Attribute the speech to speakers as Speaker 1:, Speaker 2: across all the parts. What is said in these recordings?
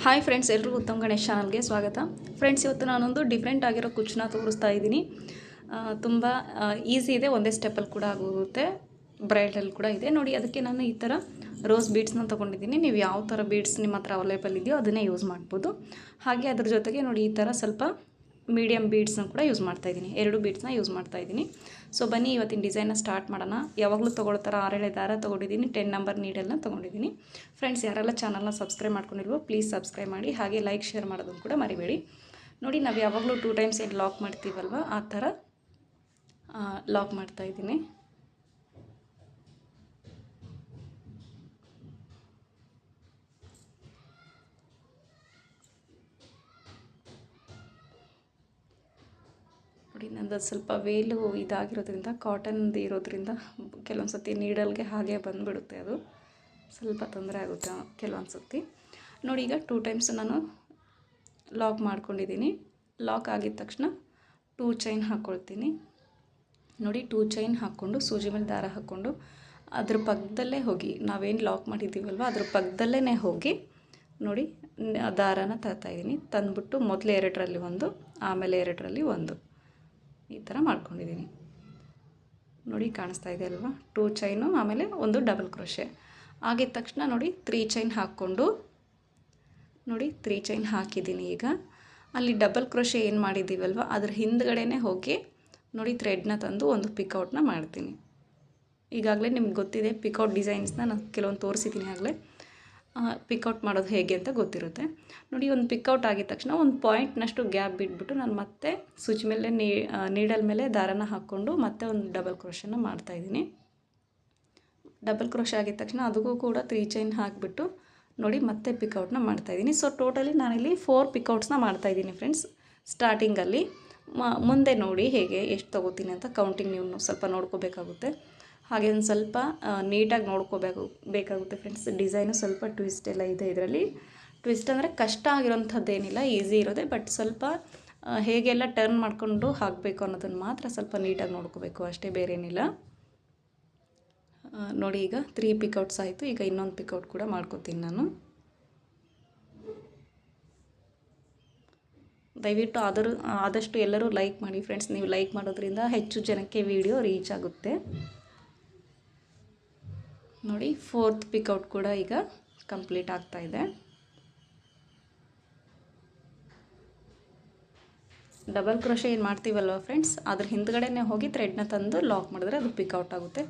Speaker 1: Hi friends, ಎಲ್ಲರಿಗೂ ಉತ್ತಮ್ ಗಣೇಶ್ ಚಾನಲ್ಗೆ ಸ್ವಾಗತ. ಫ್ರೆಂಡ್ಸ್, ಇವತ್ತು ನಾನೊಂದು ಡಿಫ್ರೆಂಟ್ ಆಗಿರೋ ಕುಚ್ಚನ್ನ ತೋರಿಸ್ತಾ ಇದ್ದೀನಿ. ತುಂಬ ಈಸಿ ಇದೆ, ಒಂದೇ ಸ್ಟೆಪ್ಪಲ್ಲಿ ಕೂಡ ಆಗೋಗುತ್ತೆ, ಬ್ರೈಡಲ್ ಕೂಡ ಇದೆ ನೋಡಿ. ಅದಕ್ಕೆ ನಾನು ಈ ಥರ ರೋಸ್ ಬೀಡ್ಸ್ನ ತೊಗೊಂಡಿದ್ದೀನಿ. ನೀವು ಯಾವ ಥರ ಬೀಡ್ಸ್ ನಿಮ್ಮ ಹತ್ರ ಅವೈಲೇಬಲ್ ಇದೆಯೋ ಅದನ್ನೇ ಯೂಸ್ ಮಾಡ್ಬೋದು. ಹಾಗೆ ಅದ್ರ ಜೊತೆಗೆ ನೋಡಿ, ಈ ಥರ ಸ್ವಲ್ಪ ಮೀಡಿಯಮ್ ಬೀಡ್ಸ್ನ ಕೂಡ ಯೂಸ್ ಮಾಡ್ತಾಯಿದ್ದೀನಿ. 2 ಬೀಡ್ಸ್ನ ಯೂಸ್ ಮಾಡ್ತಾಯಿದ್ದೀನಿ. ಸೊ ಬನ್ನಿ ಇವತ್ತಿನ ಡಿಸೈನ್ನ ಸ್ಟಾರ್ಟ್ ಮಾಡೋಣ. ಯಾವಾಗಲೂ ತೊಗೊಳ್ತಾರ 6 ದಾರ ತೊಗೊಂಡಿದ್ದೀನಿ, 10 ನಂಬರ್ ನೀಡಲ್ನ ತೊಗೊಂಡಿದ್ದೀನಿ. ಫ್ರೆಂಡ್ಸ್, ಯಾರೆಲ್ಲ ಚಾನಲ್ನ ಸಬ್ಸ್ಕ್ರೈಬ್ ಮಾಡ್ಕೊಂಡಿಲ್ವೋ ಪ್ಲೀಸ್ ಸಬ್ಸ್ಕ್ರೈಬ್ ಮಾಡಿ, ಹಾಗೆ ಲೈಕ್ ಶೇರ್ ಮಾಡೋದನ್ನು ಕೂಡ ಮರಿಬೇಡಿ. ನೋಡಿ, ನಾವು ಯಾವಾಗಲೂ 2 ಟೈಮ್ಸ್ ಏನು ಲಾಕ್ ಮಾಡ್ತೀವಲ್ವ, ಆ ಥರ ಲಾಕ್ ಮಾಡ್ತಾಯಿದ್ದೀನಿ. ನೋಡಿ, ನಂದು ಸ್ವಲ್ಪ ವೇಲು ಇದಾಗಿರೋದ್ರಿಂದ, ಕಾಟನ್ದು ಇರೋದ್ರಿಂದ ಕೆಲವೊಂದು ಸತಿ ನೀಡಲ್ಗೆ ಹಾಗೆ ಬಂದುಬಿಡುತ್ತೆ. ಅದು ಸ್ವಲ್ಪ ತೊಂದರೆ ಆಗುತ್ತೆ ಕೆಲವೊಂದು ಸತಿ. ನೋಡಿ, ಈಗ 2 ಟೈಮ್ಸ್ ನಾನು ಲಾಕ್ ಮಾಡ್ಕೊಂಡಿದ್ದೀನಿ. ಲಾಕ್ ಆಗಿದ ತಕ್ಷಣ 2 ಚೈನ್ ಹಾಕ್ಕೊಳ್ತೀನಿ. ನೋಡಿ, 2 ಚೈನ್ ಹಾಕ್ಕೊಂಡು ಸೂಜಿ ಮೇಲೆ ದಾರ ಹಾಕ್ಕೊಂಡು ಅದ್ರ ಪಕ್ಕದಲ್ಲೇ ಹೋಗಿ, ನಾವೇನು ಲಾಕ್ ಮಾಡಿದ್ದೀವಲ್ವ ಅದ್ರ ಪಕ್ಕದಲ್ಲೇ ಹೋಗಿ ನೋಡಿ ದಾರಾನ ತರ್ತಾಯಿದ್ದೀನಿ. ತಂದುಬಿಟ್ಟು ಮೊದಲು 2ರಲ್ಲಿ 1, ಆಮೇಲೆ 2ರಲ್ಲಿ 1 ಈ ಥರ ಮಾಡ್ಕೊಂಡಿದ್ದೀನಿ. ನೋಡಿ, ಕಾಣಿಸ್ತಾ ಇದೆ ಅಲ್ವಾ? 2 ಚೈನು ಆಮೇಲೆ 1 ಡಬಲ್ ಕ್ರೋಶೆ ಆಗಿದ ತಕ್ಷಣ ನೋಡಿ 3 ಚೈನ್ ಹಾಕ್ಕೊಂಡು ನೋಡಿ 3 ಚೈನ್ ಹಾಕಿದ್ದೀನಿ. ಈಗ ಅಲ್ಲಿ ಡಬಲ್ ಕ್ರೋಶೆ ಏನು ಮಾಡಿದ್ದೀವಲ್ವ ಅದ್ರ ಹಿಂದ್ಗಡೆನೇ ಹೋಗಿ ನೋಡಿ ಥ್ರೆಡ್ನ ತಂದು ಒಂದು ಪಿಕೌಟ್ನ ಮಾಡ್ತೀನಿ. ಈಗಾಗಲೇ ನಿಮ್ಗೆ ಗೊತ್ತಿದೆ, ಪಿಕೌಟ್ ಡಿಸೈನ್ಸ್ನ ನಾನು ಕೆಲವೊಂದು ತೋರಿಸಿದ್ದೀನಿ. ಆಗಲೇ ಪಿಕೌಟ್ ಮಾಡೋದು ಹೇಗೆ ಅಂತ ಗೊತ್ತಿರುತ್ತೆ. ನೋಡಿ, ಒಂದು ಪಿಕೌಟ್ ಆಗಿದ ತಕ್ಷಣ ಒಂದು ಪಾಯಿಂಟ್ನಷ್ಟು ಗ್ಯಾಪ್ ಬಿಟ್ಬಿಟ್ಟು ನಾನು ಮತ್ತೆ ಸೂಜಿ ಮೇಲೆ ನೀಡಲ್ ಮೇಲೆ ದಾರನ ಹಾಕ್ಕೊಂಡು ಮತ್ತೆ ಒಂದು ಡಬಲ್ ಕ್ರೋಶನ ಮಾಡ್ತಾಯಿದ್ದೀನಿ. ಡಬಲ್ ಕ್ರೋಶೆ ಆಗಿದ ತಕ್ಷಣ ಅದಕ್ಕೂ ಕೂಡ 3 ಚೈನ್ ಹಾಕಿಬಿಟ್ಟು ನೋಡಿ ಮತ್ತೆ ಪಿಕೌಟ್ನ ಮಾಡ್ತಾಯಿದ್ದೀನಿ. ಸೊ ಟೋಟಲಿ ನಾನಿಲ್ಲಿ 4 ಪಿಕೌಟ್ಸ್ನ ಮಾಡ್ತಾಯಿದ್ದೀನಿ ಫ್ರೆಂಡ್ಸ್. ಸ್ಟಾರ್ಟಿಂಗಲ್ಲಿ ಮುಂದೆ ನೋಡಿ ಹೇಗೆ ಎಷ್ಟು ತೊಗೋತೀನಿ ಅಂತ ಕೌಂಟಿಂಗ್ ನೀವು ಸ್ವಲ್ಪ ನೋಡ್ಕೋಬೇಕಾಗುತ್ತೆ. ಹಾಗೆ ಒಂದು ಸ್ವಲ್ಪ ನೀಟಾಗಿ ಬೇಕಾಗುತ್ತೆ ಫ್ರೆಂಡ್ಸ್. ಡಿಸೈನು ಸ್ವಲ್ಪ ಟ್ವಿಸ್ಟ್ ಎಲ್ಲ ಇದೆ ಇದರಲ್ಲಿ. ಟ್ವಿಸ್ಟ್ ಅಂದರೆ ಕಷ್ಟ ಆಗಿರೋಂಥದ್ದೇನಿಲ್ಲ, ಈಸಿ ಇರೋದೆ. ಬಟ್ ಸ್ವಲ್ಪ ಹೇಗೆಲ್ಲ ಟರ್ನ್ ಮಾಡಿಕೊಂಡು ಹಾಕಬೇಕು ಅನ್ನೋದನ್ನು ಮಾತ್ರ ಸ್ವಲ್ಪ ನೀಟಾಗಿ ನೋಡ್ಕೋಬೇಕು, ಅಷ್ಟೇ, ಬೇರೇನಿಲ್ಲ. ನೋಡಿ, ಈಗ 3 ಪಿಕೌಟ್ಸ್ ಆಯಿತು. ಈಗ ಇನ್ನೊಂದು ಪಿಕೌಟ್ ಕೂಡ ಮಾಡ್ಕೋತೀನಿ ನಾನು. ದಯವಿಟ್ಟು ಆದಷ್ಟು ಎಲ್ಲರೂ ಲೈಕ್ ಮಾಡಿ ಫ್ರೆಂಡ್ಸ್. ನೀವು ಲೈಕ್ ಮಾಡೋದ್ರಿಂದ ಹೆಚ್ಚು ಜನಕ್ಕೆ ವಿಡಿಯೋ ರೀಚ್ ಆಗುತ್ತೆ. ನೋಡಿ, 4th ಪಿಕೌಟ್ ಕೂಡ ಈಗ ಕಂಪ್ಲೀಟ್ ಆಗ್ತಾಯಿದೆ. ಡಬಲ್ ಕ್ರೋಶೆ ಏನು ಮಾಡ್ತೀವಲ್ವ ಫ್ರೆಂಡ್ಸ್, ಅದ್ರ ಹಿಂದ್ಗಡೆನೇ ಹೋಗಿ ಥ್ರೆಡ್ನ ತಂದು ಲಾಕ್ ಮಾಡಿದ್ರೆ ಅದು ಪಿಕೌಟ್ ಆಗುತ್ತೆ.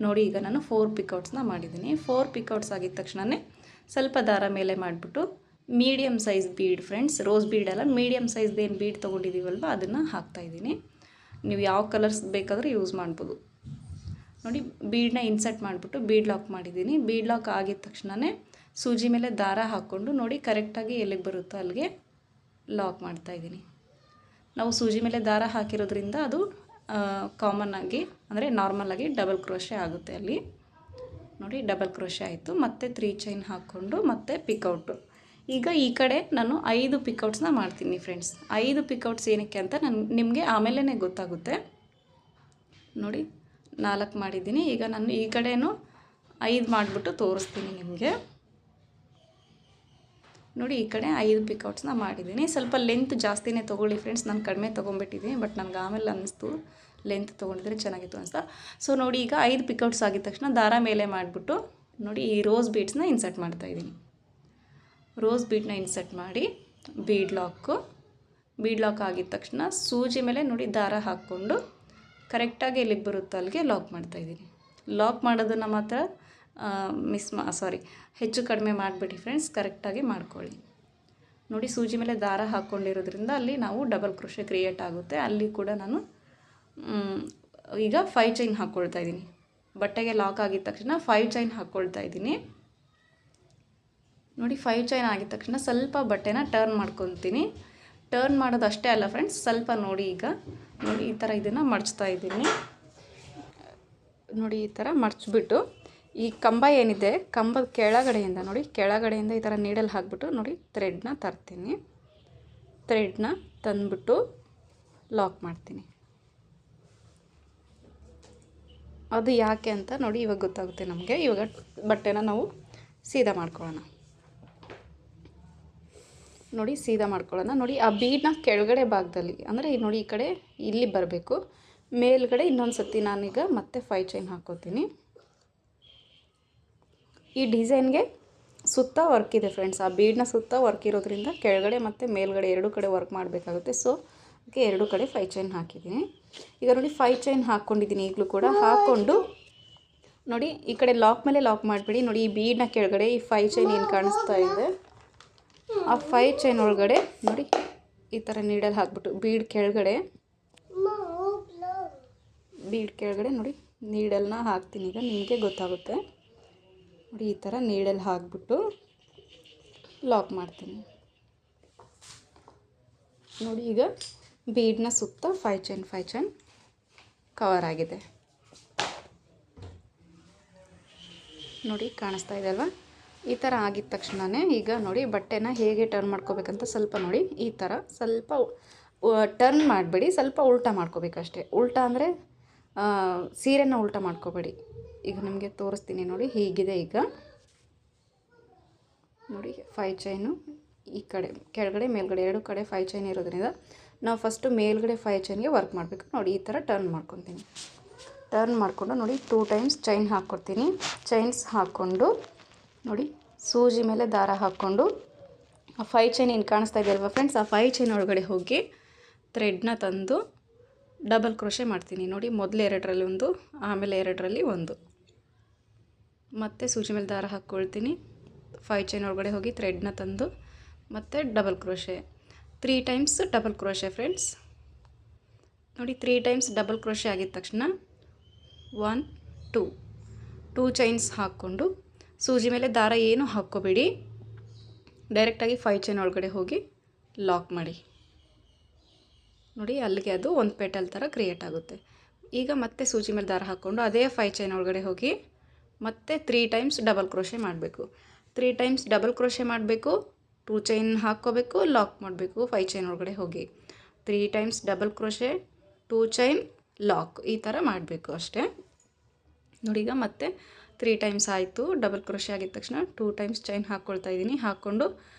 Speaker 1: ನೋಡಿ, ಈಗ ನಾನು 4 ಪಿಕೌಟ್ಸ್ನ ಮಾಡಿದ್ದೀನಿ. 4 ಪಿಕೌಟ್ಸ್ ಆಗಿದ ತಕ್ಷಣವೇ ಸ್ವಲ್ಪ ದಾರ ಮೇಲೆ ಮಾಡಿಬಿಟ್ಟು medium size bead friends, rose bead ಅಲ್ಲ, ಮೀಡಿಯಮ್ ಸೈಜ್ದು ಏನು ಬೀಡ್ ತೊಗೊಂಡಿದ್ದೀವಲ್ವ ಅದನ್ನು ಹಾಕ್ತಾಯಿದ್ದೀನಿ. ನೀವು ಯಾವ ಕಲರ್ಸ್ ಬೇಕಾದರೂ ಯೂಸ್ ಮಾಡ್ಬೋದು. ನೋಡಿ, ಬೀಡನ್ನ ಇನ್ಸರ್ಟ್ ಮಾಡಿಬಿಟ್ಟು ಬೀಡ್ ಲಾಕ್ ಮಾಡಿದ್ದೀನಿ. ಬೀಡ್ ಲಾಕ್ ಆಗಿದ ತಕ್ಷಣವೇ ಸೂಜಿ ಮೇಲೆ ದಾರ ಹಾಕ್ಕೊಂಡು ನೋಡಿ ಕರೆಕ್ಟಾಗಿ ಎಲ್ಲಿಗೆ ಬರುತ್ತೋ ಅಲ್ಲಿಗೆ ಲಾಕ್ ಮಾಡ್ತಾಯಿದ್ದೀನಿ. ನಾವು ಸೂಜಿ ಮೇಲೆ ದಾರ ಹಾಕಿರೋದ್ರಿಂದ ಅದು ಕಾಮನ್ನಾಗಿ ಅಂದರೆ ನಾರ್ಮಲಾಗಿ ಡಬಲ್ ಕ್ರೋಶೆ ಆಗುತ್ತೆ ಅಲ್ಲಿ. ನೋಡಿ, ಡಬಲ್ ಕ್ರೋಶೆ ಆಯಿತು. ಮತ್ತೆ 3 ಚೈನ್ ಹಾಕ್ಕೊಂಡು ಮತ್ತೆ ಪಿಕೌಟು. ಈಗ ಈ ಕಡೆ ನಾನು 5 ಪಿಕೌಟ್ಸ್ನ ಮಾಡ್ತೀನಿ ಫ್ರೆಂಡ್ಸ್. 5 ಪಿಕೌಟ್ಸ್ ಏನಕ್ಕೆ ಅಂತ ನಿಮಗೆ ಆಮೇಲೆ ಗೊತ್ತಾಗುತ್ತೆ. ನೋಡಿ, 4 ಮಾಡಿದ್ದೀನಿ. ಈಗ ನಾನು ಈ ಕಡೆನೂ 5 ಮಾಡಿಬಿಟ್ಟು ತೋರಿಸ್ತೀನಿ ನಿಮಗೆ. ನೋಡಿ, ಈ ಕಡೆ 5 ಪಿಕೌಟ್ಸ್ನ ಮಾಡಿದ್ದೀನಿ. ಸ್ವಲ್ಪ ಲೆಂತ್ ಜಾಸ್ತಿನೇ ತೊಗೊಳ್ಳಿ ಫ್ರೆಂಡ್ಸ್. ನಾನು ಕಡಿಮೆ ತೊಗೊಂಬಿಟ್ಟಿದ್ದೀನಿ, ಬಟ್ ನನಗೆ ಆಮೇಲೆ ಅನ್ನಿಸ್ತು ಲೆಂತ್ ತೊಗೊಂಡಿದ್ರೆ ಚೆನ್ನಾಗಿತ್ತು ಅನಿಸ್ತಾ. ಸೊ ನೋಡಿ, ಈಗ 5 ಪಿಕೌಟ್ಸ್ ಆಗಿದ ತಕ್ಷಣ ದಾರ ಮೇಲೆ ಮಾಡಿಬಿಟ್ಟು ನೋಡಿ ಈ ರೋಸ್ ಬೀಡ್ಸ್ನ ಇನ್ಸರ್ಟ್ ಮಾಡ್ತಾಯಿದ್ದೀನಿ. ರೋಸ್ ಬೀಡ್ನ ಇನ್ಸರ್ಟ್ ಮಾಡಿ ಬೀಡ್ ಲಾಕ್ ಆಗಿದ ತಕ್ಷಣ ಸೂಜಿ ಮೇಲೆ ನೋಡಿ ದಾರ ಹಾಕ್ಕೊಂಡು ಕರೆಕ್ಟಾಗಿ ಎಲ್ಲಿಗೆ ಬರುತ್ತೋ ಅಲ್ಲಿಗೆ ಲಾಕ್ ಮಾಡ್ತಾಯಿದ್ದೀನಿ. ಲಾಕ್ ಮಾಡೋದನ್ನು ಮಾತ್ರ ಹೆಚ್ಚು ಕಡಿಮೆ ಮಾಡಿಬಿಡಿ ಫ್ರೆಂಡ್ಸ್, ಕರೆಕ್ಟಾಗಿ ಮಾಡ್ಕೊಳ್ಳಿ. ನೋಡಿ, ಸೂಜಿ ಮೇಲೆ ದಾರ ಹಾಕ್ಕೊಂಡಿರೋದ್ರಿಂದ ಅಲ್ಲಿ ನಾವು ಡಬಲ್ ಕ್ರೋಶೆ ಕ್ರಿಯೇಟ್ ಆಗುತ್ತೆ. ಅಲ್ಲಿ ಕೂಡ ನಾನು ಈಗ 5 ಚೈನ್ ಹಾಕ್ಕೊಳ್ತಾ ಇದ್ದೀನಿ. ಬಟ್ಟೆಗೆ ಲಾಕ್ ಆಗಿದ ತಕ್ಷಣ 5 ಚೈನ್ ಹಾಕ್ಕೊಳ್ತಾ ಇದ್ದೀನಿ. ನೋಡಿ, 5 ಚೈನ್ ಆಗಿದ ತಕ್ಷಣ ಸ್ವಲ್ಪ ಬಟ್ಟೆನ ಟರ್ನ್ ಮಾಡ್ಕೊತೀನಿ. ಟರ್ನ್ ಮಾಡೋದು ಅಷ್ಟೇ ಅಲ್ಲ ಫ್ರೆಂಡ್ಸ್, ಸ್ವಲ್ಪ ನೋಡಿ, ಈಗ ನೋಡಿ ಈ ಥರ ಇದನ್ನು ಮಡಚ್ತಾ ಇದ್ದೀನಿ. ನೋಡಿ, ಈ ಥರ ಮಡಚ್ಬಿಟ್ಟು ಈ ಕಂಬ ಏನಿದೆ, ಕಂಬದ ಕೆಳಗಡೆಯಿಂದ ನೋಡಿ, ಕೆಳಗಡೆಯಿಂದ ಈ ಥರ ನೀಡಲ್ ಹಾಕ್ಬಿಟ್ಟು ನೋಡಿ ಥ್ರೆಡ್ನ ತರ್ತೀನಿ. ಥ್ರೆಡ್ನ ತಂದುಬಿಟ್ಟು ಲಾಕ್ ಮಾಡ್ತೀನಿ. ಅದು ಯಾಕೆ ಅಂತ ನೋಡಿ ಇವಾಗ ಗೊತ್ತಾಗುತ್ತೆ ನಮಗೆ. ಇವಾಗ ಬಟ್ಟೆನ ನಾವು ಸೀದಾ ಮಾಡ್ಕೊಳ್ಳೋಣ. ನೋಡಿ ಸೀದಾ ಮಾಡ್ಕೊಳ್ಳೋಣ. ನೋಡಿ ಆ ಬೀಡನ್ನ ಕೆಳಗಡೆ ಭಾಗದಲ್ಲಿ ಅಂದರೆ ನೋಡಿ ಈ ಕಡೆ ಇಲ್ಲಿ ಬರಬೇಕು, ಮೇಲ್ಗಡೆ ಇನ್ನೊಂದು ಸತಿ ನಾನೀಗ ಮತ್ತೆ 5 ಚೈನ್ ಹಾಕ್ಕೋತೀನಿ. ಈ ಡಿಸೈನ್ಗೆ ಸುತ್ತ ವರ್ಕ್ ಇದೆ ಫ್ರೆಂಡ್ಸ್, ಆ ಬೀಡನ್ನ ಸುತ್ತ ವರ್ಕ್ ಇರೋದ್ರಿಂದ ಕೆಳಗಡೆ ಮತ್ತು ಮೇಲ್ಗಡೆ ಎರಡು ಕಡೆ ವರ್ಕ್ ಮಾಡಬೇಕಾಗುತ್ತೆ. ಸೊ ಅದಕ್ಕೆ ಎರಡು ಕಡೆ 5 ಚೈನ್ ಹಾಕಿದ್ದೀನಿ. ಈಗ ನೋಡಿ 5 ಚೈನ್ ಹಾಕ್ಕೊಂಡಿದ್ದೀನಿ. ಈಗಲೂ ಕೂಡ ಹಾಕ್ಕೊಂಡು ನೋಡಿ ಈ ಕಡೆ ಲಾಕ್ ಮೇಲೆ ಲಾಕ್ ಮಾಡಿಬಿಡಿ. ನೋಡಿ ಈ ಬೀಡನ್ನ ಕೆಳಗಡೆ ಈ 5 ಚೈನ್ ಏನು ಕಾಣಿಸ್ತಾ ಇದೆ ಆ 5 ಚೈನ್ ಒಳಗಡೆ ನೋಡಿ ಈ ಥರ ನೀಡಲ್ ಹಾಕ್ಬಿಟ್ಟು ಬೀಡ್ ಕೆಳಗಡೆ ನೋಡಿ ನೀಡಲ್ನ ಹಾಕ್ತೀನಿ. ಈಗ ನಿಮಗೆ ಗೊತ್ತಾಗುತ್ತೆ ನೋಡಿ, ಈ ಥರ ನೀಡಲ್ ಹಾಕ್ಬಿಟ್ಟು ಲಾಕ್ ಮಾಡ್ತೀನಿ. ನೋಡಿ ಈಗ ಬೀಡನ್ನ ಸುತ್ತ 5 ಚೈನ್ ಕವರ್ ಆಗಿದೆ. ನೋಡಿ ಕಾಣಿಸ್ತಾ ಇದೆ ಅಲ್ವಾ? ಈ ಥರ ಆಗಿದ ತಕ್ಷಣವೇ ಈಗ ನೋಡಿ ಬಟ್ಟೆನ ಹೇಗೆ ಟರ್ನ್ ಮಾಡ್ಕೋಬೇಕಂತ ಸ್ವಲ್ಪ ನೋಡಿ, ಈ ಥರ ಸ್ವಲ್ಪ ಟರ್ನ್ ಮಾಡಬೇಡಿ, ಸ್ವಲ್ಪ ಉಲ್ಟಾ ಮಾಡ್ಕೋಬೇಕಷ್ಟೇ. ಉಲ್ಟಾ ಅಂದರೆ ಸೀರೆನ ಉಲ್ಟಾ ಮಾಡ್ಕೋಬೇಡಿ. ಈಗ ನಿಮಗೆ ತೋರಿಸ್ತೀನಿ ನೋಡಿ, ಹೀಗಿದೆ. ಈಗ ನೋಡಿ 5 ಚೈನು ಈ ಕಡೆ ಕೆಳಗಡೆ ಮೇಲ್ಗಡೆ ಎರಡು ಕಡೆ 5 ಚೈನ್ ಇರೋದ್ರಿಂದ ನಾವು ಫಸ್ಟು ಮೇಲ್ಗಡೆ 5 ಚೈನ್ಗೆ ವರ್ಕ್ ಮಾಡಬೇಕು. ನೋಡಿ ಈ ಥರ ಟರ್ನ್ ಮಾಡ್ಕೊತೀನಿ. ಟರ್ನ್ ಮಾಡಿಕೊಂಡು ನೋಡಿ 2 ಟೈಮ್ಸ್ ಚೈನ್ ಹಾಕ್ಕೊಡ್ತೀನಿ. ಚೈನ್ಸ್ ಹಾಕ್ಕೊಂಡು ನೋಡಿ ಸೂಜಿ ಮೇಲೆ ದಾರ ಹಾಕ್ಕೊಂಡು ಆ 5 ಚೈನ್ ಏನು ಕಾಣಿಸ್ತಾ ಇದೆ ಅಲ್ವಾ ಫ್ರೆಂಡ್ಸ್, ಆ 5 ಚೈನ್ ಒಳಗಡೆ ಹೋಗಿ ಥ್ರೆಡ್ನ ತಂದು ಡಬಲ್ ಕ್ರೋಶೆ ಮಾಡ್ತೀನಿ. ನೋಡಿ ಮೊದಲು 2ರಲ್ಲಿ ಒಂದು, ಆಮೇಲೆ 2ರಲ್ಲಿ ಒಂದು, ಮತ್ತು ಸೂಜಿ ಮೇಲೆ ದಾರ ಹಾಕ್ಕೊಳ್ತೀನಿ. 5 ಚೈನ್ ಒಳಗಡೆ ಹೋಗಿ ಥ್ರೆಡ್ನ ತಂದು ಮತ್ತು double crochet 3 times double crochet friends. ನೋಡಿ 3 ಟೈಮ್ಸ್ ಡಬಲ್ ಕ್ರೋಶೆ ಆಗಿದ ತಕ್ಷಣ 1 2 ಚೈನ್ಸ್ ಹಾಕ್ಕೊಂಡು ಸೂಜಿ ಮೇಲೆ ದಾರ ಏನು ಹಾಕ್ಕೋಬೇಡಿ, ಡೈರೆಕ್ಟಾಗಿ 5 ಚೈನ್ ಒಳಗಡೆ ಹೋಗಿ ಲಾಕ್ ಮಾಡಿ. ನೋಡಿ ಅಲ್ಲಿಗೆ ಅದು ಒಂದು ಪೆಟಲ್ ಥರ ಕ್ರಿಯೇಟ್ ಆಗುತ್ತೆ. ಈಗ ಮತ್ತೆ ಸೂಜಿ ಮೇಲೆ ದಾರ ಹಾಕ್ಕೊಂಡು ಅದೇ 5 ಚೈನ್ ಒಳಗಡೆ ಹೋಗಿ ಮತ್ತೆ 3 ಟೈಮ್ಸ್ ಡಬಲ್ ಕ್ರೋಶೆ ಮಾಡಬೇಕು. 3 ಟೈಮ್ಸ್ ಡಬಲ್ ಕ್ರೋಶೆ ಮಾಡಬೇಕು, 2 ಚೈನ್ ಹಾಕ್ಕೋಬೇಕು, ಲಾಕ್ ಮಾಡಬೇಕು 5 ಚೈನ್ ಒಳಗಡೆ ಹೋಗಿ. 3 times double crochet, 2 chain, lock, ಈ ಥರ ಮಾಡಬೇಕು ಅಷ್ಟೇ. ನೋಡಿ ಈಗ ಮತ್ತೆ 3 ಟೈಮ್ಸ್ ಆಯಿತು. ಡಬಲ್ ಕ್ರೋಶೆ ಆಗಿದ ತಕ್ಷಣ 2 ಟೈಮ್ಸ್ ಚೈನ್ ಹಾಕ್ಕೊಳ್ತಾ ಇದ್ದೀನಿ. ಹಾಕ್ಕೊಂಡು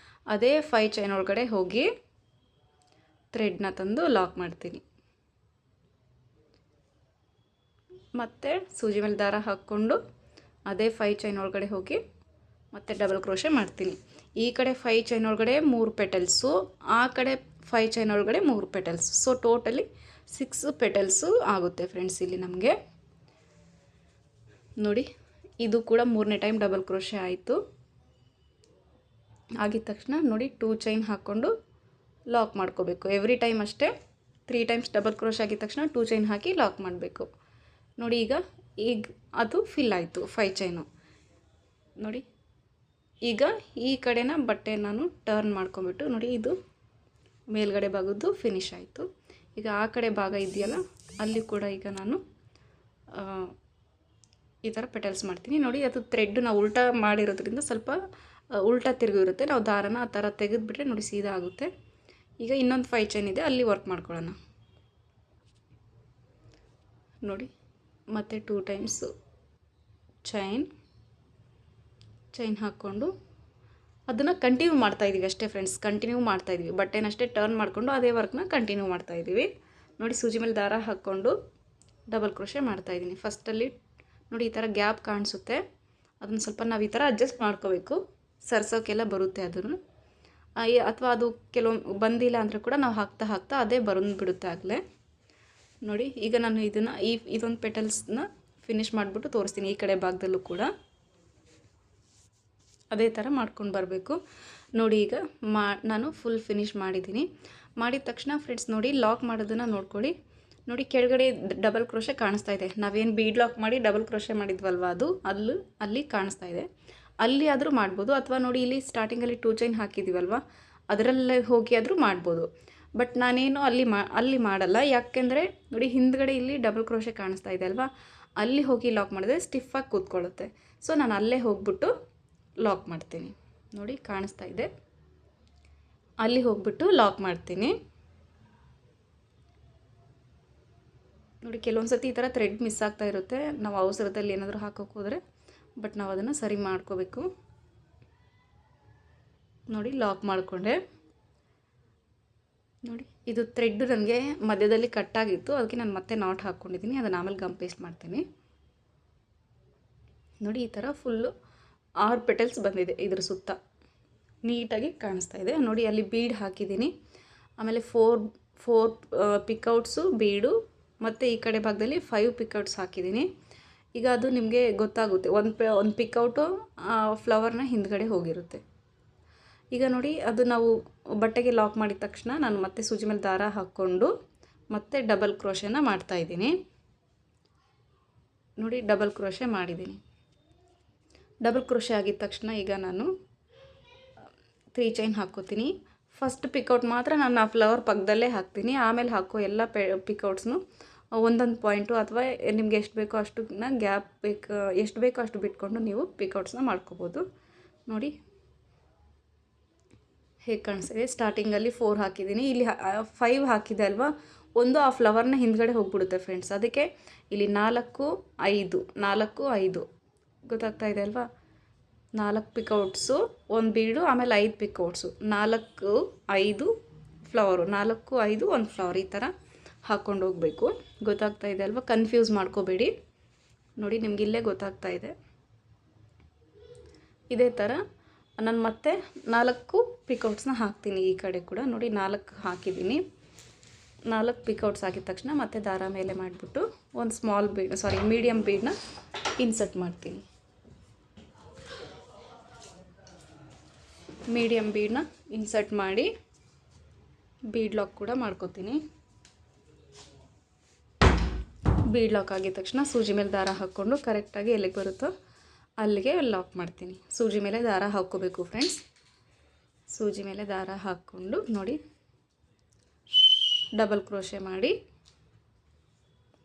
Speaker 1: ಅದೇ 5 ಚೈನ್ ಒಳಗಡೆ ಹೋಗಿ ಥ್ರೆಡ್ನ ತಂದು ಲಾಕ್ ಮಾಡ್ತೀನಿ. ಮತ್ತು ಸೂಜಿ ಮೇಲೆ ದಾರ ಹಾಕ್ಕೊಂಡು ಅದೇ 5 ಚೈನ್ ಒಳಗಡೆ ಹೋಗಿ ಮತ್ತು ಡಬಲ್ ಕ್ರೋಶೆ ಮಾಡ್ತೀನಿ. ಈ ಕಡೆ 5 ಚೈನ್ ಒಳಗಡೆ 3 ಪೆಟಲ್ಸು, ಆ ಕಡೆ 5 ಚೈನ್ ಒಳಗಡೆ 3 ಪೆಟಲ್ಸ್. ಸೊ ಟೋಟಲಿ 6 ಪೆಟಲ್ಸು ಆಗುತ್ತೆ ಫ್ರೆಂಡ್ಸ್ ಇಲ್ಲಿ ನಮಗೆ. ನೋಡಿ ಇದು ಕೂಡ 3ನೇ ಟೈಮ್ ಡಬಲ್ ಕ್ರೋಶೆ ಆಯಿತು. ಆಗಿದ ತಕ್ಷಣ ನೋಡಿ 2 ಚೈನ್ ಹಾಕ್ಕೊಂಡು ಲಾಕ್ ಮಾಡ್ಕೋಬೇಕು. ಎವ್ರಿ ಟೈಮ್ ಅಷ್ಟೇ 3 ಟೈಮ್ಸ್ ಡಬಲ್ ಕ್ರೋಶೆ ಆಗಿದ ತಕ್ಷಣ 2 ಚೈನ್ ಹಾಕಿ ಲಾಕ್ ಮಾಡಬೇಕು. ನೋಡಿ ಈಗ ಅದು ಫಿಲ್ ಆಯಿತು 5 ಚೈನು. ನೋಡಿ ಈಗ ಈ ಕಡೆನ ಬಟ್ಟೆ ನಾನು ಟರ್ನ್ ಮಾಡ್ಕೊಂಬಿಟ್ಟು ನೋಡಿ ಇದು ಮೇಲ್ಗಡೆ ಭಾಗದ್ದು ಫಿನಿಶ್ ಆಯಿತು. ಈಗ ಆ ಕಡೆ ಭಾಗ ಇದೆಯಲ್ಲ ಅಲ್ಲಿ ಕೂಡ ಈಗ ನಾನು ಈ ಥರ ಪೆಟಲ್ಸ್ ಮಾಡ್ತೀನಿ. ನೋಡಿ ಅದು ಥ್ರೆಡ್ ನಾವು ಉಲ್ಟಾ ಮಾಡಿರೋದ್ರಿಂದ ಸ್ವಲ್ಪ ಉಲ್ಟಾ ತಿರುಗು ಇರುತ್ತೆ. ನಾವು ದಾರನ ಆ ಥರ ತೆಗೆದುಬಿಟ್ರೆ ನೋಡಿ ಸೀದಾ ಆಗುತ್ತೆ. ಈಗ ಇನ್ನೊಂದು 5 ಚೈನ್ ಇದೆ, ಅಲ್ಲಿ ವರ್ಕ್ ಮಾಡ್ಕೊಳ್ಳೋಣ. ನೋಡಿ ಮತ್ತು 2 ಟೈಮ್ಸು ಚೈನ್ ಹಾಕ್ಕೊಂಡು ಅದನ್ನು ಕಂಟಿನ್ಯೂ ಮಾಡ್ತಾಯಿದ್ದೀವಿ ಅಷ್ಟೇ ಫ್ರೆಂಡ್ಸ್. ಕಂಟಿನ್ಯೂ ಮಾಡ್ತಾಯಿದ್ದೀವಿ, ಬಟ್ಟೆನಷ್ಟೇ ಟರ್ನ್ ಮಾಡಿಕೊಂಡು ಅದೇ ವರ್ಕ್ನ ಕಂಟಿನ್ಯೂ ಮಾಡ್ತಾಯಿದ್ದೀವಿ. ನೋಡಿ ಸೂಜಿ ಮೇಲೆ ದಾರ ಹಾಕ್ಕೊಂಡು ಡಬಲ್ ಕ್ರೋಶೆ ಮಾಡ್ತಾಯಿದ್ದೀನಿ. ಫಸ್ಟಲ್ಲಿ ನೋಡಿ ಈ ಥರ ಗ್ಯಾಪ್ ಕಾಣಿಸುತ್ತೆ, ಅದನ್ನು ಸ್ವಲ್ಪ ನಾವು ಈ ಥರ ಅಡ್ಜಸ್ಟ್ ಮಾಡ್ಕೋಬೇಕು. ಸರ್ಸೋಕ್ಕೆಲ್ಲ ಬರುತ್ತೆ ಅದನ್ನು, ಅಥವಾ ಅದು ಕೆಲವೊಂದು ಬಂದಿಲ್ಲ ಅಂದರೆ ಕೂಡ ನಾವು ಹಾಕ್ತಾ ಅದೇ ಬಿಡುತ್ತೆ ಆಗಲೇ. ನೋಡಿ ಈಗ ನಾನು ಇದೊಂದು ಪೆಟಲ್ಸ್ನ ಫಿನಿಶ್ ಮಾಡಿಬಿಟ್ಟು ತೋರಿಸ್ತೀನಿ. ಈ ಕಡೆ ಭಾಗದಲ್ಲೂ ಕೂಡ ಅದೇ ಥರ ಮಾಡ್ಕೊಂಡು ಬರಬೇಕು. ನೋಡಿ ಈಗ ನಾನು ಫುಲ್ ಫಿನಿಶ್ ಮಾಡಿದ್ದೀನಿ. ಮಾಡಿದ ತಕ್ಷಣ ಫ್ರೆಂಡ್ಸ್ ನೋಡಿ ಲಾಕ್ ಮಾಡೋದನ್ನು ನೋಡ್ಕೊಳ್ಳಿ. ನೋಡಿ ಕೆಳಗಡೆ ಡಬಲ್ ಕ್ರೋಶೆ ಕಾಣಿಸ್ತಾ ಇದೆ. ನಾವೇನು ಬೀಡ್ ಲಾಕ್ ಮಾಡಿ ಡಬಲ್ ಕ್ರೋಶೆ ಮಾಡಿದ್ವಲ್ವ ಅದು ಅಲ್ಲಿ ಕಾಣಿಸ್ತಾ ಇದೆ. ಅಲ್ಲಿ ಆದರೂ ಮಾಡ್ಬೋದು, ಅಥವಾ ನೋಡಿ ಇಲ್ಲಿ ಸ್ಟಾರ್ಟಿಂಗಲ್ಲಿ 2 ಚೈನ್ ಹಾಕಿದ್ದೀವಲ್ವ ಅದರಲ್ಲೇ ಹೋಗಿ ಆದರೂ ಮಾಡ್ಬೋದು. ಬಟ್ ನಾನೇನು ಅಲ್ಲಿ ಮಾಡಲ್ಲ. ಯಾಕೆಂದರೆ ನೋಡಿ ಹಿಂದ್ಗಡೆ ಇಲ್ಲಿ ಡಬಲ್ ಕ್ರೋಶೆ ಕಾಣಿಸ್ತಾ ಇದೆ ಅಲ್ವಾ, ಅಲ್ಲಿ ಹೋಗಿ ಲಾಕ್ ಮಾಡಿದ್ರೆ ಸ್ಟಿಫಾಗಿ ಕೂತ್ಕೊಳ್ಳುತ್ತೆ. ಸೊ ನಾನು ಅಲ್ಲೇ ಹೋಗ್ಬಿಟ್ಟು ಲಾಕ್ ಮಾಡ್ತೀನಿ. ನೋಡಿ ಕಾಣಿಸ್ತಾ ಇದೆ, ಅಲ್ಲಿ ಹೋಗ್ಬಿಟ್ಟು ಲಾಕ್ ಮಾಡ್ತೀನಿ. ನೋಡಿ ಕೆಲವೊಂದು ಸತಿ ಈ ಥರ ಥ್ರೆಡ್ ಮಿಸ್ ಆಗ್ತಾ ಇರುತ್ತೆ, ನಾವು ಅವಸರದಲ್ಲಿ ಏನಾದರೂ ಹಾಕೋಕೆ ಹೋದರೆ. ಬಟ್ ನಾವು ಅದನ್ನು ಸರಿ ಮಾಡ್ಕೋಬೇಕು. ನೋಡಿ ಲಾಕ್ ಮಾಡಿಕೊಂಡೆ. ನೋಡಿ ಇದು ಥ್ರೆಡ್ ನನಗೆ ಮಧ್ಯದಲ್ಲಿ ಕಟ್ಟಾಗಿತ್ತು, ಅದಕ್ಕೆ ನಾನು ಮತ್ತೆ ನಾಟ್ ಹಾಕ್ಕೊಂಡಿದ್ದೀನಿ. ಅದನ್ನು ಆಮೇಲೆ ಗಮ್ ಪೇಸ್ಟ್ ಮಾಡ್ತೀನಿ. ನೋಡಿ ಈ ಥರ ಫುಲ್ಲು 6 ಪೆಟಲ್ಸ್ ಬಂದಿದೆ. ಇದ್ರ ಸುತ್ತ ನೀಟಾಗಿ ಕಾಣಿಸ್ತಾ ಇದೆ ನೋಡಿ. ಅಲ್ಲಿ ಬೀಡ್ ಹಾಕಿದ್ದೀನಿ, ಆಮೇಲೆ 4 ಪಿಕೌಟ್ಸು ಬೀಡು, ಮತ್ತು ಈ ಕಡೆ ಭಾಗದಲ್ಲಿ 5 ಪಿಕೌಟ್ಸ್ ಹಾಕಿದ್ದೀನಿ. ಈಗ ಅದು ನಿಮಗೆ ಗೊತ್ತಾಗುತ್ತೆ, ಒಂದು ಪಿಕೌಟು ಫ್ಲವರ್ನ ಹಿಂದ್ಗಡೆ ಹೋಗಿರುತ್ತೆ. ಈಗ ನೋಡಿ ಅದು ನಾವು ಬಟ್ಟೆಗೆ ಲಾಕ್ ಮಾಡಿದ ತಕ್ಷಣ ನಾನು ಮತ್ತೆ ಸೂಜಿ ಮೇಲೆ ದಾರ ಹಾಕ್ಕೊಂಡು ಮತ್ತೆ ಡಬಲ್ ಕ್ರೋಶೆನ ಮಾಡ್ತಾಯಿದ್ದೀನಿ. ನೋಡಿ ಡಬಲ್ ಕ್ರೋಶೆ ಮಾಡಿದ್ದೀನಿ. ಡಬಲ್ ಕ್ರೋಶೆ ಆಗಿದ ತಕ್ಷಣ ಈಗ ನಾನು 3 ಚೈನ್ ಹಾಕ್ಕೋತೀನಿ. ಫಸ್ಟ್ ಪಿಕೌಟ್ ಮಾತ್ರ ನಾನು ಆ ಫ್ಲವರ್ ಪಕ್ಕದಲ್ಲೇ ಹಾಕ್ತೀನಿ. ಆಮೇಲೆ ಹಾಕೋ ಎಲ್ಲ ಪಿಕೌಟ್ಸ್ನು ಒಂದೊಂದು ಪಾಯಿಂಟು ಅಥವಾ ನಿಮಗೆ ಎಷ್ಟು ಬೇಕೋ ಅಷ್ಟನ್ನ ಗ್ಯಾಪ್ ಎಷ್ಟು ಬೇಕೋ ಅಷ್ಟು ಬಿಟ್ಕೊಂಡು ನೀವು ಪಿಕೌಟ್ಸ್ನ ಮಾಡ್ಕೋಬೋದು. ನೋಡಿ ಹೇಗೆ ಕಾಣಿಸ್ತಿದೆ. ಸ್ಟಾರ್ಟಿಂಗಲ್ಲಿ 4 ಹಾಕಿದ್ದೀನಿ, ಇಲ್ಲಿ 5 ಹಾಕಿದೆ ಅಲ್ವಾ, ಒಂದು ಆ ಫ್ಲವರ್ನ ಹಿಂದ್ಗಡೆ ಹೋಗ್ಬಿಡುತ್ತೆ ಫ್ರೆಂಡ್ಸ್. ಅದಕ್ಕೆ ಇಲ್ಲಿ 4 5 ಗೊತ್ತಾಗ್ತಾ ಇದೆ ಅಲ್ವಾ. 4 ಪಿಕೌಟ್ಸು, ಒಂದು ಬೀಡು, ಆಮೇಲೆ 5 ಪಿಕೌಟ್ಸು, 4 5 ಫ್ಲವರು, 4 5 1 ಫ್ಲವರ್, ಈ ಥರ ಹಾಕ್ಕೊಂಡು ಹೋಗಬೇಕು. ಗೊತ್ತಾಗ್ತಾ ಇದೆ ಅಲ್ವಾ. ಕನ್ಫ್ಯೂಸ್ ಮಾಡ್ಕೋಬೇಡಿ. ನೋಡಿ ನಿಮ್ಗೆ ಇಲ್ಲೇ ಗೊತ್ತಾಗ್ತಾ ಇದೆ. ಇದೇ ಥರ ನಾನು ಮತ್ತೆ 4 ಪಿಕೌಟ್ಸ್ನ ಹಾಕ್ತೀನಿ. ಈ ಕಡೆ ಕೂಡ ನೋಡಿ 4 ಹಾಕಿದ್ದೀನಿ. 4 ಪಿಕೌಟ್ಸ್ ಹಾಕಿದ ತಕ್ಷಣ ಮತ್ತೆ ದಾರ ಮೇಲೆ ಮಾಡಿಬಿಟ್ಟು ಒಂದು ಮೀಡಿಯಮ್ ಬೀಡನ್ನ ಇನ್ಸರ್ಟ್ ಮಾಡ್ತೀನಿ. ಮೀಡಿಯಮ್ ಬೀಡನ್ನ ಇನ್ಸರ್ಟ್ ಮಾಡಿ ಬೀಡ್ ಲಾಕ್ ಕೂಡ ಮಾಡ್ಕೋತೀನಿ. ಬೀಡ್ ಲಾಕ್ ಆಗಿದ ತಕ್ಷಣ ಸೂಜಿ ಮೇಲೆ ದಾರ ಹಾಕ್ಕೊಂಡು ಕರೆಕ್ಟಾಗಿ ಎಲ್ಲಿಗೆ ಬರುತ್ತೋ ಅಲ್ಲಿಗೆ ಲಾಕ್ ಮಾಡ್ತೀನಿ. ಸೂಜಿ ಮೇಲೆ ದಾರ ಹಾಕ್ಕೋಬೇಕು ಫ್ರೆಂಡ್ಸ್. ಸೂಜಿ ಮೇಲೆ ದಾರ ಹಾಕ್ಕೊಂಡು ನೋಡಿ ಡಬಲ್ ಕ್ರೋಶೆ ಮಾಡಿ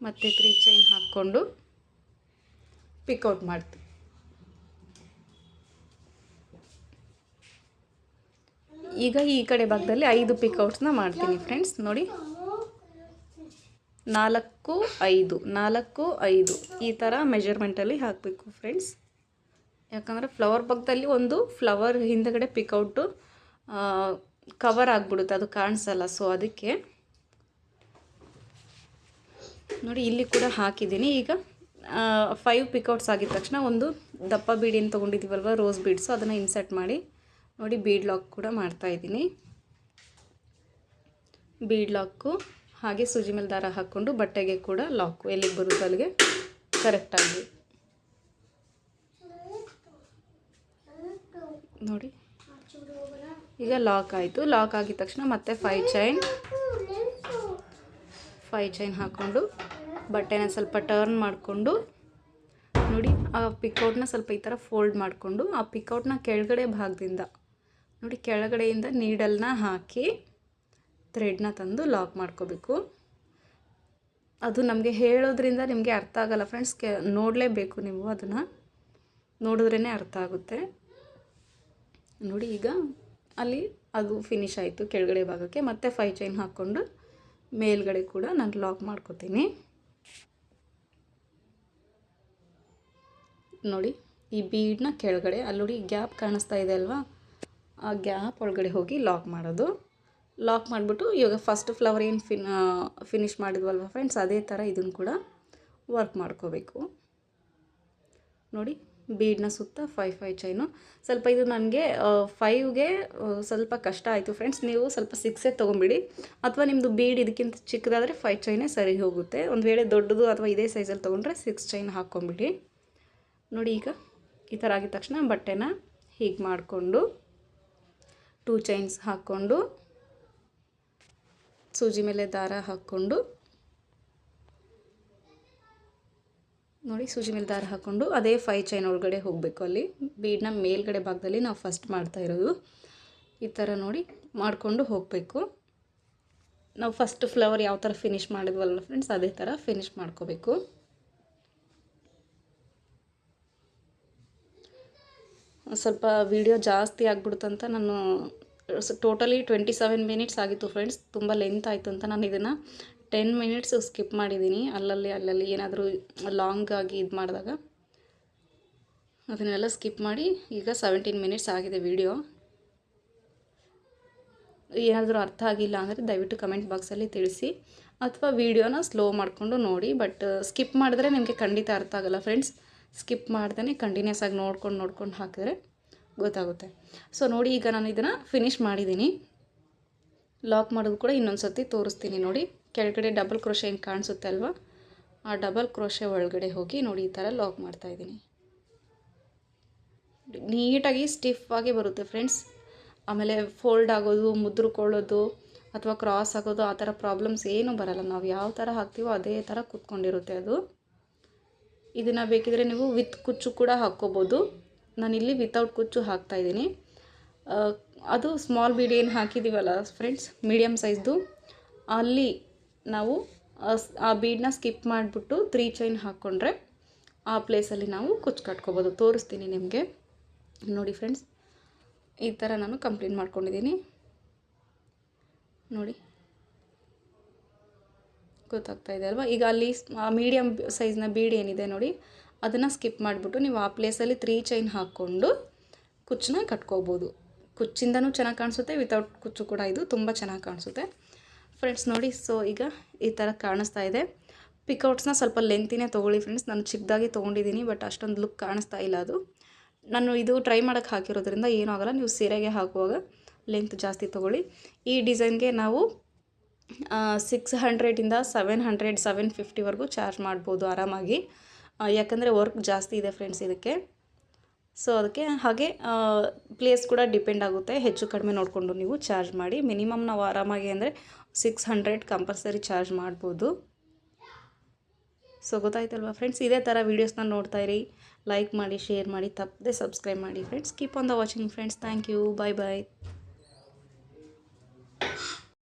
Speaker 1: ಮತ್ತೆ 3 ಚೈನ್ ಹಾಕ್ಕೊಂಡು ಪಿಕೌಟ್ ಮಾಡ್ತೀನಿ. ಈಗ ಈ ಕಡೆ ಭಾಗದಲ್ಲಿ 5 ಪಿಕೌಟ್ಸ್ನ ಮಾಡ್ತೀನಿ ಫ್ರೆಂಡ್ಸ್. ನೋಡಿ 4 5 ಈ ಥರ ಮೆಜರ್ಮೆಂಟಲ್ಲಿ ಹಾಕಬೇಕು ಫ್ರೆಂಡ್ಸ್. ಯಾಕಂದರೆ ಫ್ಲವರ್ ಭಾಗದಲ್ಲಿ ಒಂದು ಫ್ಲವರ್ ಹಿಂದಗಡೆ ಪಿಕೌಟು ಕವರ್ ಆಗಿಬಿಡುತ್ತೆ, ಅದು ಕಾಣಿಸಲ್ಲ. ಸೊ ಅದಕ್ಕೆ ನೋಡಿ ಇಲ್ಲಿ ಕೂಡ ಹಾಕಿದ್ದೀನಿ. ಈಗ 5 ಪಿಕೌಟ್ಸ್ ಆಗಿದ ತಕ್ಷಣ ಒಂದು ದಪ್ಪ ಬೀಡಿಯನ್ನು ತೊಗೊಂಡಿದ್ದೀವಲ್ವ, ರೋಸ್ ಬೀಡ್ಸು, ಅದನ್ನು ಇನ್ಸರ್ಟ್ ಮಾಡಿ ನೋಡಿ ಬೀಡ್ ಲಾಕ್ ಕೂಡ ಮಾಡ್ತಾಯಿದ್ದೀನಿ. ಬೀಡ್ ಲಾಕು ಹಾಗೆ ಸೂಜಿ ಮೇಲೆ ದಾರ ಹಾಕ್ಕೊಂಡು ಬಟ್ಟೆಗೆ ಕೂಡ ಲಾಕು ಎಲ್ಲಿಗೆ ಬರುತ್ತೆ ಅಲ್ಲಿಗೆ ಕರೆಕ್ಟಾಗಿ ನೋಡಿ. ಈಗ ಲಾಕ್ ಆಯಿತು. ಲಾಕ್ ಆಗಿದ ತಕ್ಷಣ ಮತ್ತೆ 5 ಚೈನ್ ಹಾಕ್ಕೊಂಡು ಬಟ್ಟೆನ ಸ್ವಲ್ಪ ಟರ್ನ್ ಮಾಡಿಕೊಂಡು ನೋಡಿ ಆ ಪಿಕೌಟ್ನ ಸ್ವಲ್ಪ ಈ ಥರ ಫೋಲ್ಡ್ ಮಾಡಿಕೊಂಡು ಆ ಪಿಕೌಟ್ನ ಕೆಳಗಡೆ ಭಾಗದಿಂದ ನೋಡಿ ಕೆಳಗಡೆಯಿಂದ ನೀಡಲ್ನ ಹಾಕಿ ಥ್ರೆಡ್ನ ತಂದು ಲಾಕ್ ಮಾಡ್ಕೋಬೇಕು. ಅದು ನಮಗೆ ಹೇಳೋದ್ರಿಂದ ನಿಮಗೆ ಅರ್ಥ ಆಗಲ್ಲ ಫ್ರೆಂಡ್ಸ್, ನೋಡಲೇಬೇಕು ನೀವು, ಅದನ್ನು ನೋಡಿದ್ರೇ ಅರ್ಥ ಆಗುತ್ತೆ. ನೋಡಿ ಈಗ ಅಲ್ಲಿ ಅದು ಫಿನಿಶ್ ಆಯಿತು ಕೆಳಗಡೆ ಭಾಗಕ್ಕೆ. ಮತ್ತೆ 5 ಚೈನ್ ಹಾಕ್ಕೊಂಡು ಮೇಲ್ಗಡೆ ಕೂಡ ನಾನು ಲಾಕ್ ಮಾಡ್ಕೋತೀನಿ. ನೋಡಿ ಈ ಬೀಡನ್ನ ಕೆಳಗಡೆ ಅಲ್ಲಿ ನೋಡಿ ಗ್ಯಾಪ್ ಕಾಣಿಸ್ತಾ ಇದೆ ಅಲ್ವಾ, ಆ ಗ್ಯಾಪ್ ಒಳಗಡೆ ಹೋಗಿ ಲಾಕ್ ಮಾಡೋದು. ಲಾಕ್ ಮಾಡಿಬಿಟ್ಟು ಇವಾಗ ಫಸ್ಟ್ ಫ್ಲವರ್ ಏನು ಫಿನಿಶ್ ಮಾಡಿದ್ವಲ್ವ ಫ್ರೆಂಡ್ಸ್, ಅದೇ ಥರ ಇದನ್ನು ಕೂಡ ವರ್ಕ್ ಮಾಡ್ಕೋಬೇಕು. ನೋಡಿ ಬೀಡನ್ನ ಸುತ್ತ 5 ಚೈನು. ಸ್ವಲ್ಪ ಇದು ನನಗೆ 5ಗೆ ಸ್ವಲ್ಪ ಕಷ್ಟ ಆಯಿತು ಫ್ರೆಂಡ್ಸ್. ನೀವು ಸ್ವಲ್ಪ 6 ತೊಗೊಂಬಿಡಿ, ಅಥವಾ ನಿಮ್ಮದು ಬೀಡ್ ಇದಕ್ಕಿಂತ ಚಿಕ್ಕದಾದರೆ 5 ಚೈನೇ ಸರಿ ಹೋಗುತ್ತೆ. ಒಂದು ವೇಳೆ ದೊಡ್ಡದು ಅಥವಾ ಇದೇ ಸೈಜಲ್ಲಿ ತೊಗೊಂಡ್ರೆ 6 ಚೈನ್ ಹಾಕ್ಕೊಂಬಿಡಿ. ನೋಡಿ ಈಗ ಈ ಥರ ಆಗಿದ ತಕ್ಷಣ ಬಟ್ಟೆನ ಹೀಗೆ ಮಾಡಿಕೊಂಡು 2 ಚೈನ್ಸ್ ಹಾಕ್ಕೊಂಡು ಸೂಜಿ ಮೇಲೆ ದಾರ ಹಾಕ್ಕೊಂಡು ನೋಡಿ ಸೂಜಿ ಮೇಲೆ ದಾರ ಹಾಕ್ಕೊಂಡು ಅದೇ 5 ಚೈನ್ ಒಳಗಡೆ ಹೋಗಬೇಕು. ಅಲ್ಲಿ ಬೀಡನ್ನ ಮೇಲ್ಗಡೆ ಭಾಗದಲ್ಲಿ ನಾವು ಫಸ್ಟ್ ಮಾಡ್ತಾ ಇರೋದು. ಈ ಥರ ನೋಡಿ ಮಾಡಿಕೊಂಡು ಹೋಗಬೇಕು. ನಾವು ಫಸ್ಟ್ ಫ್ಲವರ್ ಯಾವ ಥರ ಫಿನಿಶ್ ಮಾಡಿದ್ವಲ್ಲ ಫ್ರೆಂಡ್ಸ್, ಅದೇ ಥರ ಫಿನಿಶ್ ಮಾಡ್ಕೋಬೇಕು. ಸ್ವಲ್ಪ ವಿಡಿಯೋ ಜಾಸ್ತಿ ಆಗಿಬಿಡುತ್ತಂತ ನಾನು ಟೋಟಲಿ 27 ಮಿನಿಟ್ಸ್ ಆಗಿತ್ತು ಫ್ರೆಂಡ್ಸ್. ತುಂಬ ಲೆಂತ್ ಆಯಿತು ಅಂತ ನಾನು ಇದನ್ನು 10 ಮಿನಿಟ್ಸ್ ಸ್ಕಿಪ್ ಮಾಡಿದ್ದೀನಿ. ಅಲ್ಲಲ್ಲಿ ಏನಾದರೂ ಲಾಂಗ್ ಆಗಿ ಇದು ಮಾಡಿದಾಗ ಅದನ್ನೆಲ್ಲ ಸ್ಕಿಪ್ ಮಾಡಿ ಈಗ 17 ಮಿನಿಟ್ಸ್ ಆಗಿದೆ ವಿಡಿಯೋ. ಏನಾದರೂ ಅರ್ಥ ಆಗಿಲ್ಲ ಅಂದರೆ ದಯವಿಟ್ಟು ಕಮೆಂಟ್ ಬಾಕ್ಸಲ್ಲಿ ತಿಳಿಸಿ, ಅಥವಾ ವೀಡಿಯೋನ ಸ್ಲೋ ಮಾಡಿಕೊಂಡು ನೋಡಿ. ಬಟ್ ಸ್ಕಿಪ್ ಮಾಡಿದ್ರೆ ನಿಮಗೆ ಖಂಡಿತ ಅರ್ಥ ಆಗೋಲ್ಲ ಫ್ರೆಂಡ್ಸ್. ಸ್ಕಿಪ್ ಮಾಡ್ದೇ ಕಂಟಿನ್ಯೂಸ್ ಆಗಿ ನೋಡ್ಕೊಂಡು ಹಾಕಿದ್ರೆ ಗೊತ್ತಾಗುತ್ತೆ. ಸೊ ನೋಡಿ, ಈಗ ನಾನು ಇದನ್ನು ಫಿನಿಷ್ ಮಾಡಿದ್ದೀನಿ. ಲಾಕ್ ಮಾಡೋದು ಕೂಡ ಇನ್ನೊಂದು ಸರ್ತಿ ತೋರಿಸ್ತೀನಿ ನೋಡಿ. ಕೆಳಗಡೆ ಡಬಲ್ ಕ್ರೋಶೆ ಏನು ಕಾಣಿಸುತ್ತೆ ಅಲ್ವಾ, ಆ ಡಬಲ್ ಕ್ರೋಶೆ ಒಳಗಡೆ ಹೋಗಿ ನೋಡಿ ಈ ಥರ ಲಾಕ್ ಮಾಡ್ತಾಯಿದ್ದೀನಿ. ನೀಟಾಗಿ ಸ್ಟಿಫ್ ಆಗಿ ಬರುತ್ತೆ ಫ್ರೆಂಡ್ಸ್. ಆಮೇಲೆ ಫೋಲ್ಡ್ ಆಗೋದು, ಮುದ್ರಕೊಳ್ಳೋದು ಅಥವಾ ಕ್ರಾಸ್ ಆಗೋದು ಆ ಥರ ಪ್ರಾಬ್ಲಮ್ಸ್ ಏನೂ ಬರಲ್ಲ. ನಾವು ಯಾವ ಥರ ಹಾಕ್ತೀವೋ ಅದೇ ಥರ ಕೂತ್ಕೊಂಡಿರುತ್ತೆ ಅದು. ಇದನ್ನು ಬೇಕಿದ್ರೆ ನೀವು ವಿತ್ ಕುಚ್ಚು ಕೂಡ ಹಾಕ್ಕೋಬೋದು. ನಾನಿಲ್ಲಿ ವಿತೌಟ್ ಕುಚ್ಚು ಹಾಕ್ತಾಯಿದ್ದೀನಿ. ಅದು ಸ್ಮಾಲ್ ಬೀಡ್ ಏನು ಹಾಕಿದ್ದೀವಲ್ಲ ಫ್ರೆಂಡ್ಸ್, ಮೀಡಿಯಮ್ ಸೈಜ್ದು, ಅಲ್ಲಿ ನಾವು ಆ ಬೀಡನ್ನ ಸ್ಕಿಪ್ ಮಾಡಿಬಿಟ್ಟು 3 ಚೈನ್ ಹಾಕ್ಕೊಂಡ್ರೆ ಆ ಪ್ಲೇಸಲ್ಲಿ ನಾವು ಕುಚ್ಚು ಕಟ್ಕೋಬೋದು. ತೋರಿಸ್ತೀನಿ ನಿಮಗೆ ನೋಡಿ ಫ್ರೆಂಡ್ಸ್. ಈ ಥರ ನಾನು ಕಂಪ್ಲೀಟ್ ಮಾಡ್ಕೊಂಡಿದ್ದೀನಿ ನೋಡಿ, ಗೊತ್ತಾಗ್ತಾ ಇದೆ ಅಲ್ವಾ. ಈಗ ಅಲ್ಲಿ ಮೀಡಿಯಮ್ ಸೈಜ್ನ ಬೀಡ್ ಏನಿದೆ ನೋಡಿ, ಅದನ್ನು ಸ್ಕಿಪ್ ಮಾಡಿಬಿಟ್ಟು ನೀವು ಆ ಪ್ಲೇಸಲ್ಲಿ 3 ಚೈನ್ ಹಾಕ್ಕೊಂಡು ಕುಚ್ಚನ್ನ ಕಟ್ಕೋಬೋದು. ಕುಚ್ಚಿಂದನೂ ಚೆನ್ನಾಗಿ ಕಾಣಿಸುತ್ತೆ, ವಿತೌಟ್ ಕುಚ್ಚು ಕೂಡ ಇದು ತುಂಬ ಚೆನ್ನಾಗಿ ಕಾಣಿಸುತ್ತೆ ಫ್ರೆಂಡ್ಸ್ ನೋಡಿ. ಸೊ ಈಗ ಈ ಥರ ಕಾಣಿಸ್ತಾ ಇದೆ. ಪಿಕೌಟ್ಸ್ನ ಸ್ವಲ್ಪ ಲೆಂತಿನೇ ತೊಗೊಳ್ಳಿ ಫ್ರೆಂಡ್ಸ್. ನಾನು ಚಿಕ್ಕದಾಗಿ ತೊಗೊಂಡಿದ್ದೀನಿ, ಬಟ್ ಅಷ್ಟೊಂದು ಲುಕ್ ಕಾಣಿಸ್ತಾ ಇಲ್ಲ ಅದು. ನಾನು ಇದು ಟ್ರೈ ಮಾಡೋಕ್ಕೆ ಹಾಕಿರೋದ್ರಿಂದ ಏನೂ ಆಗೋಲ್ಲ. ನೀವು ಸೀರೆಗೆ ಹಾಕುವಾಗ ಲೆಂತ್ ಜಾಸ್ತಿ ತೊಗೊಳ್ಳಿ. ಈ ಡಿಸೈನ್ಗೆ ನಾವು 600ಇಂದ 700, 750ವರೆಗೂ ಚಾರ್ಜ್ ಮಾಡ್ಬೋದು ಆರಾಮಾಗಿ. ಯಾಕಂದರೆ ವರ್ಕ್ ಜಾಸ್ತಿ ಇದೆ ಫ್ರೆಂಡ್ಸ್ ಇದಕ್ಕೆ. ಸೊ ಅದಕ್ಕೆ ಹಾಗೆ ಪ್ಲೇಸ್ ಕೂಡ ಡಿಪೆಂಡ್ ಆಗುತ್ತೆ. ಹೆಚ್ಚು ಕಡಿಮೆ ನೋಡಿಕೊಂಡು ನೀವು ಚಾರ್ಜ್ ಮಾಡಿ. ಮಿನಿಮಮ್ ನಾವು ಆರಾಮಾಗಿ ಅಂದರೆ 600 ಕಂಪಲ್ಸರಿ ಚಾರ್ಜ್ ಮಾಡ್ಬೋದು. ಸೊ ಗೊತ್ತಾಯ್ತಲ್ವಾ ಫ್ರೆಂಡ್ಸ್. ಇದೇ ಥರ ವೀಡಿಯೋಸ್ನ ನೋಡ್ತಾಯಿರಿ, ಲೈಕ್ ಮಾಡಿ, ಶೇರ್ ಮಾಡಿ, ತಪ್ಪದೆ ಸಬ್ಸ್ಕ್ರೈಬ್ ಮಾಡಿ friends. Keep on the watching friends. Thank you. Bye bye.